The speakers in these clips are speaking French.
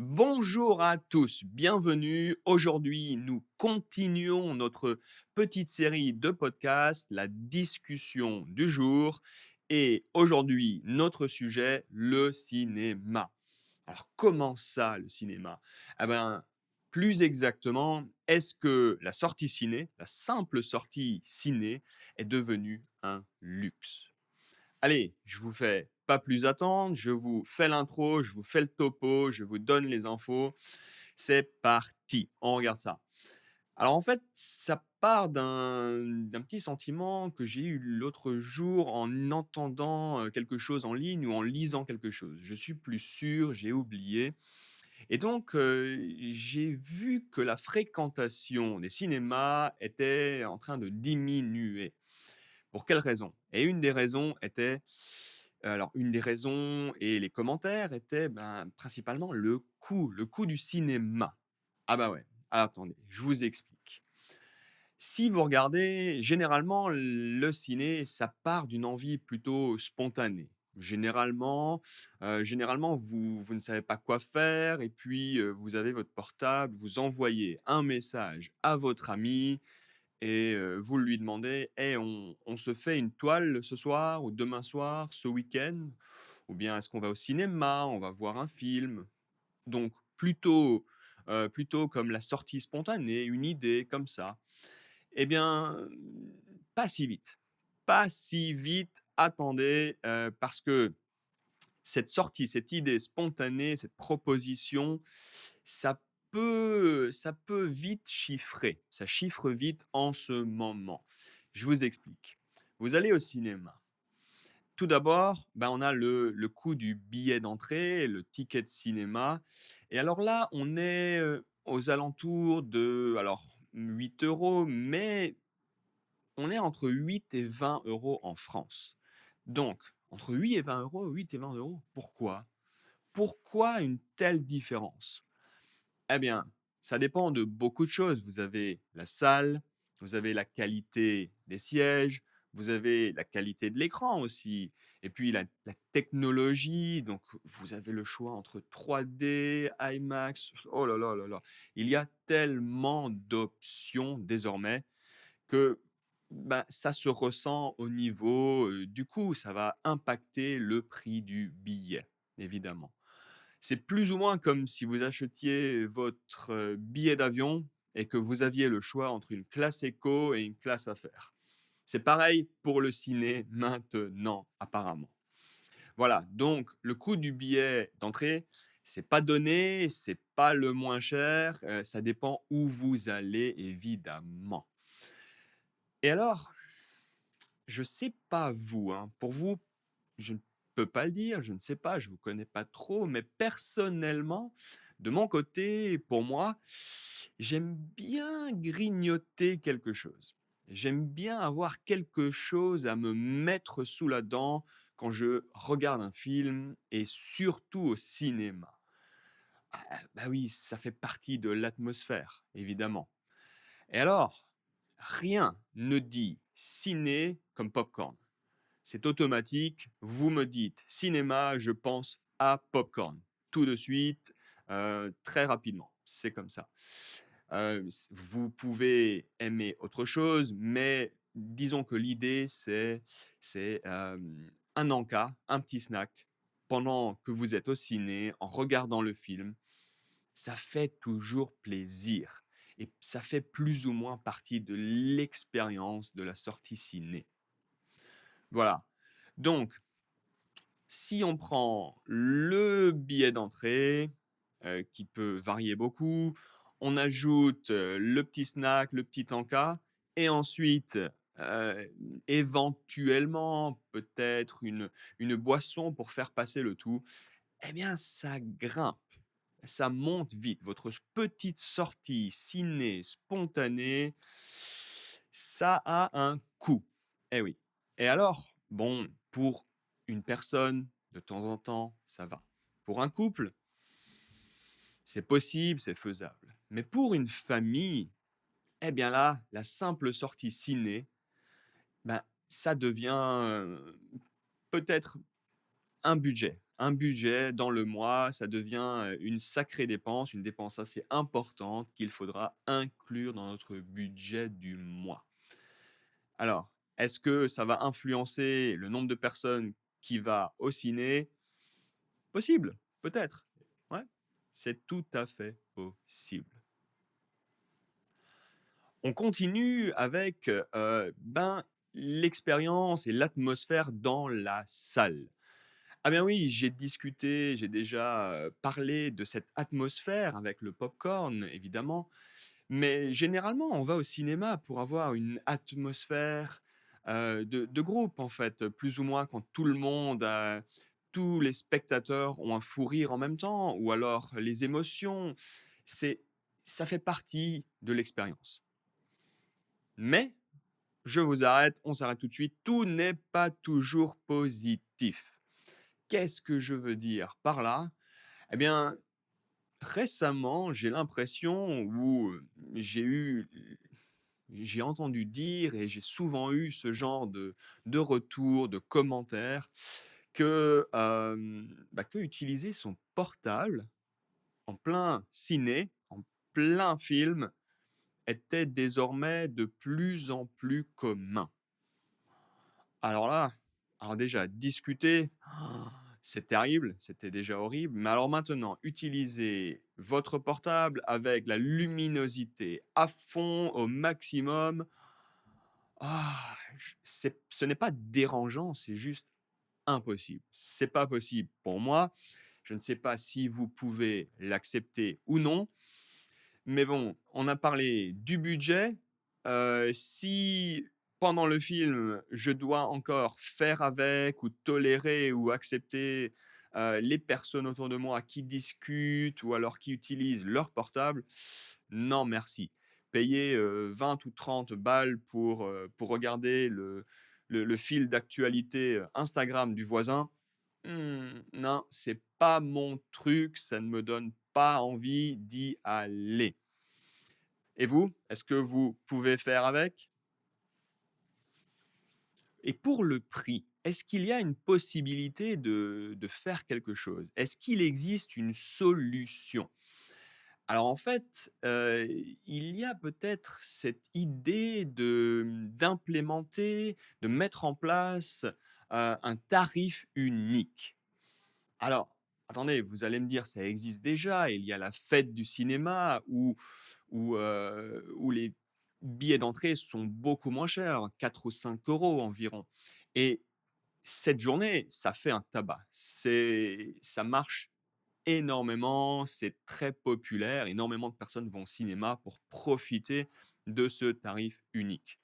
Bonjour à tous, bienvenue. Aujourd'hui, nous continuons notre petite série de podcasts, la discussion du jour. Et aujourd'hui, notre sujet, le cinéma. Alors, comment ça, le cinéma? Eh ben, plus exactement, est-ce que la sortie ciné, la simple sortie ciné, est devenue un luxe? Allez, je vous fais pas plus attendre, je vous fais l'intro, je vous fais le topo, je vous donne les infos. C'est parti, on regarde ça. Alors en fait, ça part d'un petit sentiment que j'ai eu l'autre jour en entendant quelque chose en ligne ou en lisant quelque chose. Je suis plus sûr, j'ai oublié. Et donc, j'ai vu que la fréquentation des cinémas était en train de diminuer. Pour quelle raison? Et une des raisons était alors une des raisons et les commentaires étaient, ben, principalement le coût du cinéma. Ah bah ouais, alors attendez, je vous explique. Si vous regardez, généralement, le ciné, ça part d'une envie plutôt spontanée. Généralement, vous ne savez pas quoi faire et puis, vous avez votre portable, vous envoyez un message à votre ami et vous lui demandez: «Hey, on se fait une toile ce soir ou demain soir, ce week-end? Ou bien est-ce qu'on va au cinéma? On va voir un film?» Donc plutôt comme la sortie spontanée, une idée comme ça. Eh bien, pas si vite. Pas si vite, attendez, parce que cette sortie, cette idée spontanée, cette proposition, ça peut vite chiffrer. Ça chiffre vite en ce moment. Je vous explique. Vous allez au cinéma. Tout d'abord, ben, on a le coût du billet d'entrée, le ticket de cinéma. Et alors là, on est aux alentours de 8 euros, mais on est entre 8 et 20 euros en France. Donc, entre 8 et 20 euros, 8 et 20 euros, pourquoi? Pourquoi une telle différence? Eh bien, ça dépend de beaucoup de choses. Vous avez la salle, vous avez la qualité des sièges, vous avez la qualité de l'écran aussi, et puis la technologie. Donc, vous avez le choix entre 3D, IMAX. Oh là là là là. Il y a tellement d'options désormais que bah, ça se ressent au niveau du coût. Ça va impacter le prix du billet, évidemment. C'est plus ou moins comme si vous achetiez votre, billet d'avion et que vous aviez le choix entre une classe éco et une classe affaires. C'est pareil pour le ciné maintenant, apparemment. Voilà, donc le coût du billet d'entrée, c'est pas donné, c'est pas le moins cher, ça dépend où vous allez évidemment. Et alors, je sais pas vous, hein, pour vous, je ne peux pas le dire, je ne sais pas, je vous connais pas trop, mais personnellement, de mon côté, pour moi, j'aime bien grignoter quelque chose. J'aime bien avoir quelque chose à me mettre sous la dent quand je regarde un film et surtout au cinéma. Bah oui, ça fait partie de l'atmosphère, évidemment. Et alors, rien ne dit ciné comme popcorn. C'est automatique. Vous me dites cinéma, je pense à popcorn. Tout de suite, très rapidement. C'est comme ça. Vous pouvez aimer autre chose, mais disons que l'idée, c'est un encas, un petit snack pendant que vous êtes au ciné, en regardant le film. Ça fait toujours plaisir et ça fait plus ou moins partie de l'expérience de la sortie ciné. Voilà. Donc si on prend le billet d'entrée, qui peut varier beaucoup, on ajoute, le petit snack, le petit encas et ensuite, éventuellement, peut-être une boisson pour faire passer le tout, eh bien ça grimpe, ça monte vite. Votre petite sortie ciné spontanée, ça a un coût. Eh oui. Et alors, bon, pour une personne, de temps en temps, ça va. Pour un couple, c'est possible, c'est faisable. Mais pour une famille, eh bien là, la simple sortie ciné, ben, ça devient peut-être un budget. un budget dans le mois, ça devient, une sacrée dépense, une dépense assez importante qu'il faudra inclure dans notre budget du mois. Alors, est-ce que ça va influencer le nombre de personnes qui va au ciné? Possible, peut-être. Ouais, c'est tout à fait possible. On continue avec, l'expérience et l'atmosphère dans la salle. Ah bien oui, j'ai discuté, j'ai déjà, parlé de cette atmosphère avec le popcorn, évidemment, mais généralement, on va au cinéma pour avoir une atmosphère, de groupe, en fait, plus ou moins quand tout le monde, tous les spectateurs ont un fou rire en même temps ou alors les émotions. C'est Ça fait partie de l'expérience. Mais je vous arrête, on s'arrête tout de suite, tout n'est pas toujours positif. Qu'est-ce que je veux dire par là? Eh bien, récemment, j'ai l'impression ou j'ai entendu dire et j'ai souvent eu ce genre de retours, de commentaires que utiliser son portable en plein ciné, en plein film, était désormais de plus en plus commun. Alors là, alors déjà discuter, c'est terrible, c'était déjà horrible, mais alors maintenant, utiliser votre portable avec la luminosité à fond, au maximum, ce n'est pas dérangeant, c'est juste impossible. C'est pas possible pour moi. Je ne sais pas si vous pouvez l'accepter ou non, mais bon, on a parlé du budget. Si pendant le film, je dois encore faire avec ou tolérer ou accepter, les personnes autour de moi qui discutent ou alors qui utilisent leur portable, non merci. Payer, 20 ou 30 balles pour regarder le fil d'actualité, Instagram du voisin, non, c'est pas mon truc, ça ne me donne pas envie d'y aller. Et vous, est-ce que vous pouvez faire avec? Et pour le prix, est-ce qu'il y a une possibilité de faire quelque chose? Est-ce qu'il existe une solution? Alors en fait, il y a peut-être cette idée d'implémenter, de mettre en place, un tarif unique. Alors, attendez, vous allez me dire, ça existe déjà. Il y a la fête du cinéma où les billets d'entrée sont beaucoup moins chers, 4 ou 5 euros environ. Et cette journée, ça fait un tabac. Ça marche énormément, c'est très populaire. Énormément de personnes vont au cinéma pour profiter de ce tarif unique.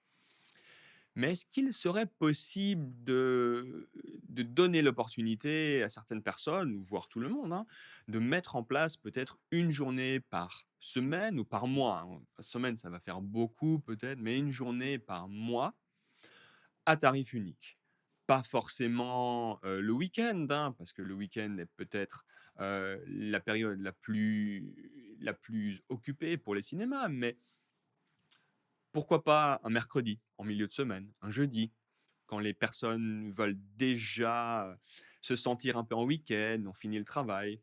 Mais est-ce qu'il serait possible de donner l'opportunité à certaines personnes, ou voire tout le monde, hein, de mettre en place peut-être une journée par semaine ou par mois, hein. Par semaine, ça va faire beaucoup peut-être, mais une journée par mois à tarif unique. Pas forcément, le week-end, hein, parce que le week-end est peut-être, la période la plus occupée pour les cinémas, mais pourquoi pas un mercredi en milieu de semaine, un jeudi? Quand les personnes veulent déjà se sentir un peu en week-end, ont fini le travail.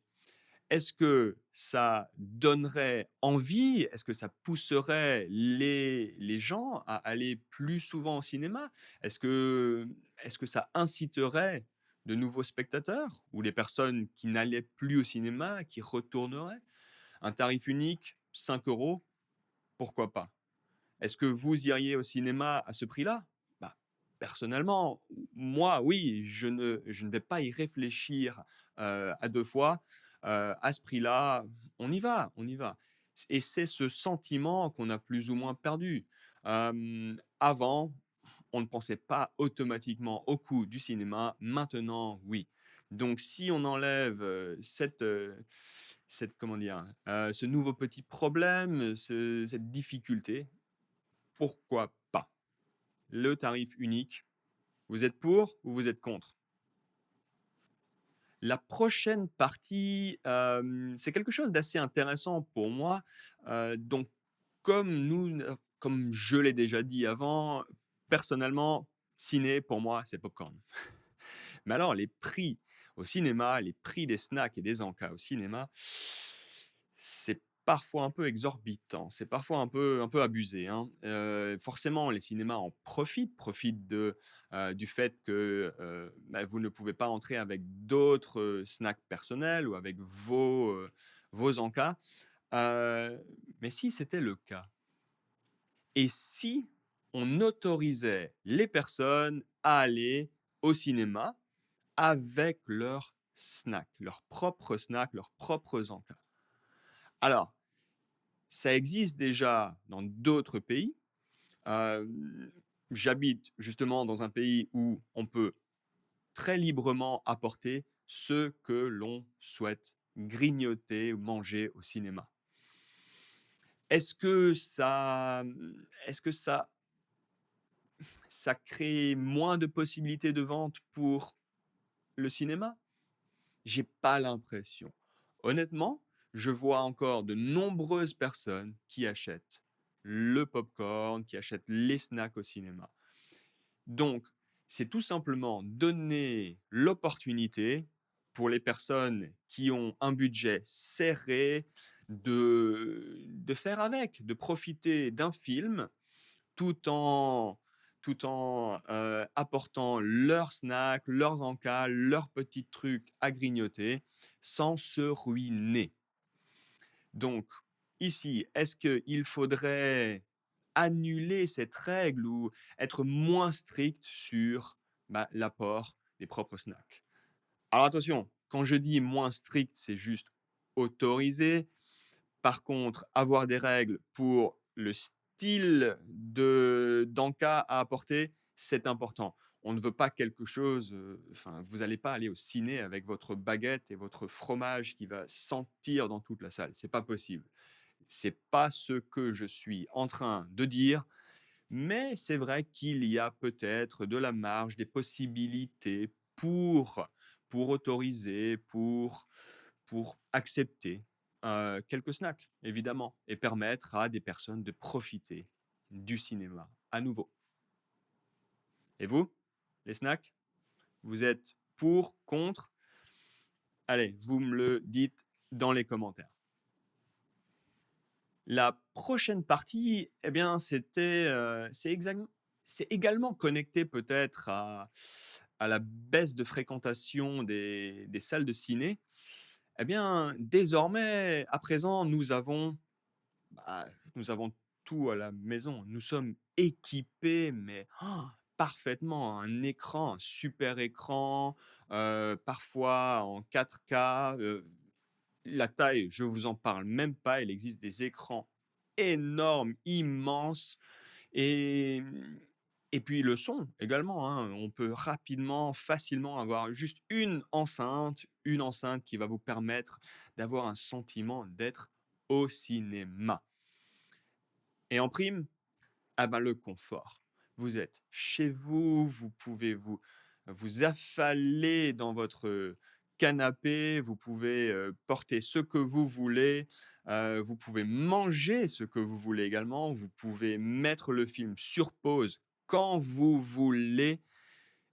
Est-ce que ça donnerait envie? Est-ce que ça pousserait les gens à aller plus souvent au cinéma? Est-ce que est-ce que ça inciterait de nouveaux spectateurs ou les personnes qui n'allaient plus au cinéma, qui retourneraient? Un tarif unique, 5 euros, pourquoi pas? Est-ce que vous iriez au cinéma à ce prix-là? Bah, personnellement, moi, oui, je ne vais pas y réfléchir, à 2 fois. À ce prix-là, on y va, on y va. Et c'est ce sentiment qu'on a plus ou moins perdu. Avant, on ne pensait pas automatiquement au coût du cinéma, maintenant, oui. Donc si on enlève, comment dire? Ce nouveau petit problème, cette difficulté, pourquoi pas? Le tarif unique, vous êtes pour ou vous êtes contre? La prochaine partie, c'est quelque chose d'assez intéressant pour moi. Donc comme je l'ai déjà dit avant, personnellement, ciné pour moi, c'est popcorn. Mais alors les prix, Au cinéma, les prix des snacks et des encas au cinéma, c'est parfois un peu exorbitant, c'est parfois un peu abusé, hein. Forcément, les cinémas en profitent du fait que, bah, vous ne pouvez pas entrer avec d'autres, snacks personnels ou avec vos encas. Heu, mais si c'était le cas et si on autorisait les personnes à aller au cinéma avec leurs propres encas? Alors, ça existe déjà dans d'autres pays. Hem, J'habite justement dans un pays où on peut très librement apporter ce que l'on souhaite grignoter ou manger au cinéma. Est-ce que ça crée moins de possibilités de vente pour le cinéma? J'ai pas l'impression. Honnêtement, je vois encore de nombreuses personnes qui achètent le popcorn, qui achètent les snacks au cinéma. Donc, c'est tout simplement donner l'opportunité pour les personnes qui ont un budget serré de faire avec, de profiter d'un film tout en apportant leurs snacks, leurs encas, leurs petits trucs à grignoter sans se ruiner. Donc ici, est-ce qu'il faudrait annuler cette règle ou être moins strict sur, bah, l'apport des propres snacks? Alors attention, quand je dis moins strict, c'est juste autorisé. Par contre, avoir des règles pour le style d'encas à apporter, c'est important. On ne veut pas quelque chose, enfin, vous n'allez pas aller au ciné avec votre baguette et votre fromage qui va sentir dans toute la salle. C'est pas possible. C'est pas ce que je suis en train de dire, mais c'est vrai qu'il y a peut-être de la marge, des possibilités pour autoriser, pour accepter, quelques snacks, évidemment, et permettre à des personnes de profiter du cinéma à nouveau. Et vous, les snacks, vous êtes pour, contre? Allez, vous me le dites dans les commentaires. La prochaine partie, eh bien, c'est également connecté peut-être à la baisse de fréquentation des salles de ciné. Eh bien, désormais, à présent, bah, nous avons tout à la maison. Nous sommes équipés, mais parfaitement. Un super écran, parfois en 4K. La taille, je vous en parle même pas. Il existe des écrans énormes, immenses. Et, et puis le son également, hein. On peut rapidement, facilement avoir juste une enceinte qui va vous permettre d'avoir un sentiment d'être au cinéma. Et en prime, ah ben, le confort. Vous êtes chez vous, vous pouvez vous affaler dans votre canapé, vous pouvez porter ce que vous voulez, vous pouvez manger ce que vous voulez également, vous pouvez mettre le film sur pause quand vous voulez.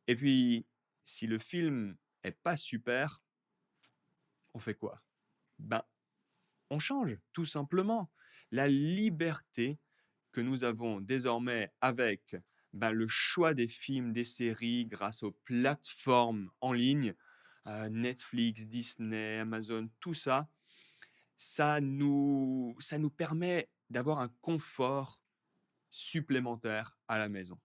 Et puis, si le film est pas super, on fait quoi? Ben, on change, tout simplement. La liberté que nous avons désormais avec, bah, le choix des films, des séries grâce aux plateformes en ligne, Netflix, Disney, Amazon, tout ça, ça nous permet d'avoir un confort supplémentaire à la maison.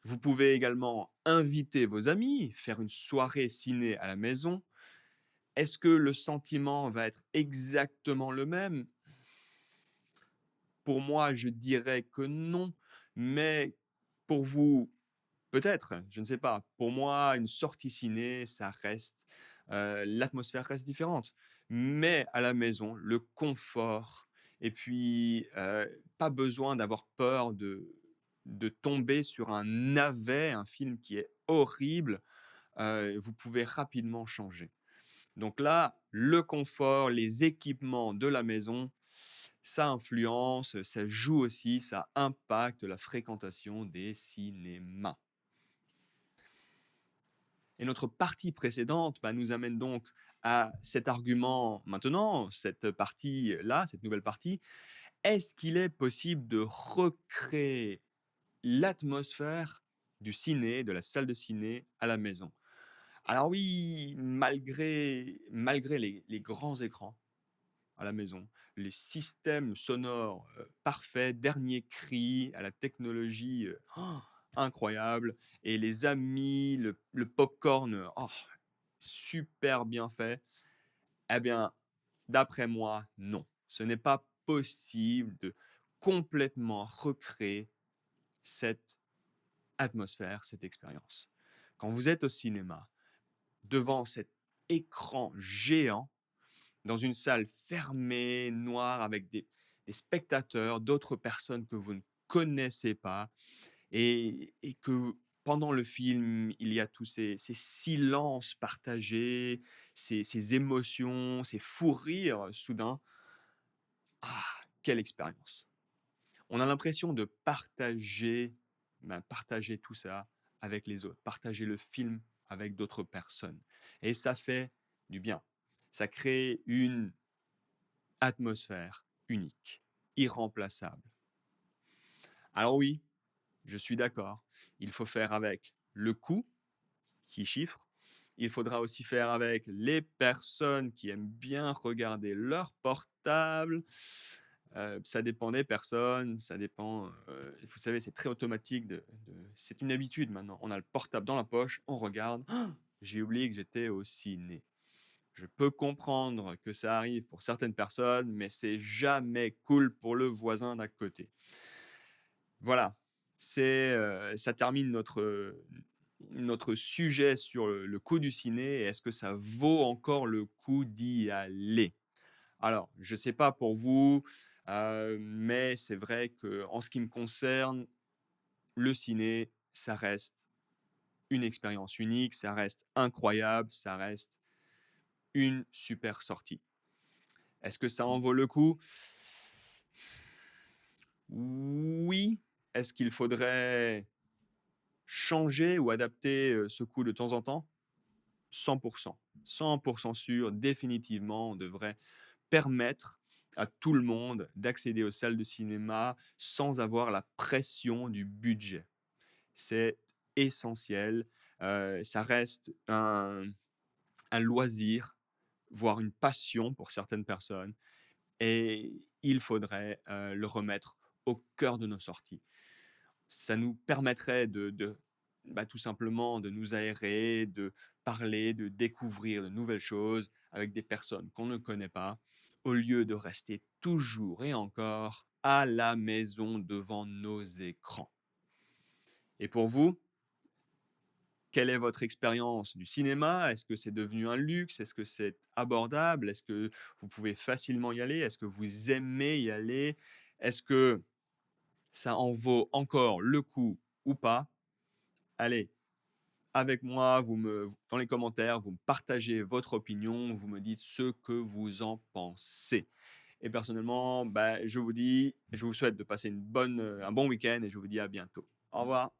Vous pouvez également inviter vos amis, faire une soirée ciné à la maison. Est-ce que le sentiment va être exactement le même? Pour moi, je dirais que non, mais pour vous, peut-être, je ne sais pas. Pour moi, une sortie ciné, ça reste, l'atmosphère reste différente. Mais à la maison, le confort et puis, pas besoin d'avoir peur de tomber sur un navet, un film qui est horrible, vous pouvez rapidement changer. Donc là, le confort, les équipements de la maison, ça influence, ça joue aussi, ça impacte la fréquentation des cinémas. Et notre partie précédente nous amène donc à cet argument maintenant, cette partie-là, cette nouvelle partie. Est-ce qu'il est possible de recréer l'atmosphère du ciné, de la salle de ciné à la maison? Alors oui, malgré les grands écrans à la maison, les systèmes sonores, parfaits, dernier cri, à la technologie, incroyable et les amis, le popcorn, super bien fait. Eh bien, d'après moi, non. Ce n'est pas possible de complètement recréer cette atmosphère, cette expérience. Quand vous êtes au cinéma, devant cet écran géant, dans une salle fermée, noire, avec des spectateurs, d'autres personnes que vous ne connaissez pas, et que pendant le film, il y a tous ces silences partagés, ces émotions, ces fous rires soudains. Ah, quelle expérience! On a l'impression de partager tout ça avec les autres, partager le film avec d'autres personnes. Et ça fait du bien. Ça crée une atmosphère unique, irremplaçable. Alors oui, je suis d'accord, il faut faire avec le coût qui chiffre. Il faudra aussi faire avec les personnes qui aiment bien regarder leur portable. Ça dépend des personnes, ça dépend, vous savez, c'est très automatique c'est une habitude maintenant. On a le portable dans la poche, on regarde: «Ah, j'ai oublié que j'étais au ciné». Je peux comprendre que ça arrive pour certaines personnes, mais c'est jamais cool pour le voisin d'à côté. Voilà, ça termine notre sujet sur le coût du ciné et est-ce que ça vaut encore le coup d'y aller? Alors, je ne sais pas pour vous, mais c'est vrai que en ce qui me concerne, le ciné, ça reste une expérience unique, ça reste incroyable, ça reste une super sortie. Est-ce que ça en vaut le coup? Oui. Est-ce qu'il faudrait changer ou adapter, ce coût de temps en temps? 100%, 100% sûr, définitivement, on devrait permettre à tout le monde d'accéder aux salles de cinéma sans avoir la pression du budget. C'est essentiel, ça reste un loisir, voire une passion pour certaines personnes et il faudrait, le remettre au cœur de nos sorties. Ça nous permettrait tout simplement de nous aérer, de parler, de découvrir de nouvelles choses avec des personnes qu'on ne connaît pas, au lieu de rester toujours et encore à la maison devant nos écrans. Et pour vous, quelle est votre expérience du cinéma? Est-ce que c'est devenu un luxe? Est-ce que c'est abordable? Est-ce que vous pouvez facilement y aller? Est-ce que vous aimez y aller? Est-ce que ça en vaut encore le coup ou pas? Allez, avec moi, dans les commentaires, vous me partagez votre opinion, vous me dites ce que vous en pensez. Et personnellement, je vous souhaite de passer un bon week-end et je vous dis à bientôt. Au revoir.